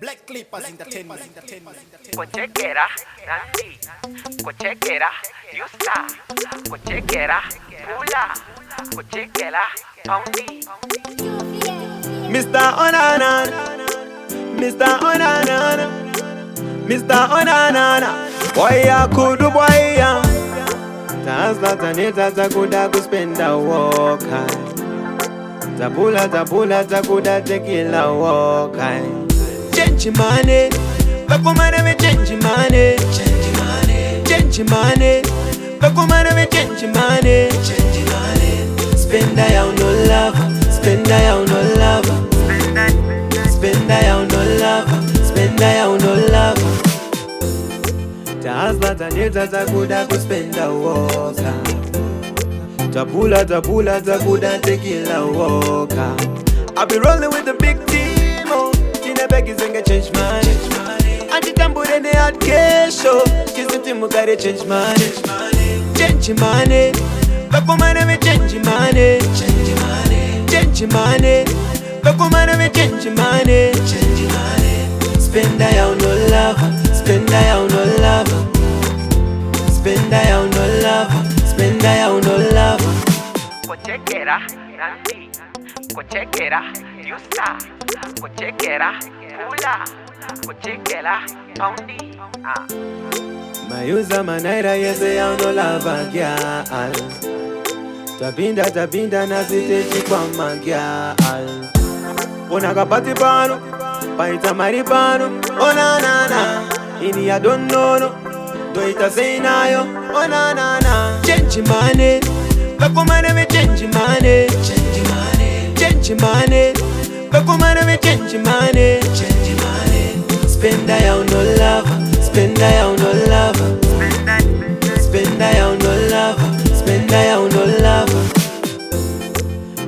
Black Clippers Entertainment. Cochequera, Nancy, cochequera, Yusta, cochequera, Pula, cochequera, Poundy. Mr. Onana, Mr. Onana, Mr. Onana. Boy, I could do boy, ya. Taslataneta takuda kuspenda woka. Tabula takuda tequila woka. Change money, bakumana me change money. Change money, bakumana me change money. Spend I on no love, spend I on no love. Spend I on no love, spend I on no love. Taslataneta takuda kuspenda woka. Tabula takuda tequila woka. I be rolling with the big team, oh. Tina Becky sing a change money. And the tambour in the hard cash show. Kiss the team, gotta change money. Change money, bakumana me change money. Change money, bakumana me change money. Spend I on no love, spend I on no love. Spend I on no love, spend I on no love. Cochequera, Nancy, cochequera, Yusta, cochequera, Pula, cochequera, Poundy. Mayuza manaira yese ya no lava gyal. Tabinda na siteji kwa magyal. Onakapati pano, paita mari pano. Oh na na na, ini I don't know no. Do it say na yo, oh na na na. Change money, bakumana me change money. Change money, bakumana me change money. Spend I on no love, spend I on no love. Spend I on no love, spend I on no love.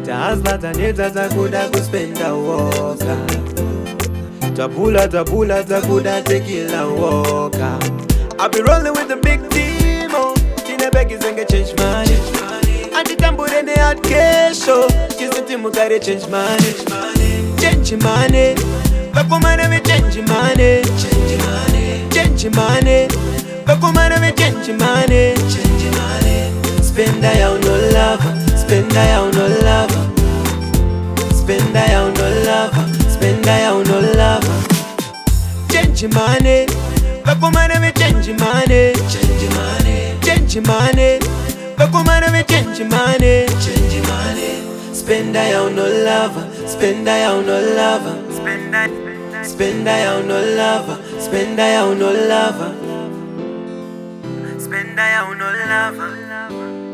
Taslataneta takuda kuspenda woka. Tabula takuda tequila woka. I be rolling with the big team, oh. Tina Becky sing a change money. And the tambour in the hard cash show. Kiss the team, gotta change money. Change money, bakumana me change money. Change money, bakumana me change money. Spend I on no love, spend I on no love. Spend I on no love, spend I on no love. Change money, bakumana me change money. Change money, bakumana me change money. Spend I on no love, spend I on no love. Spend I on no love, spend I on no love. Spend I on no love.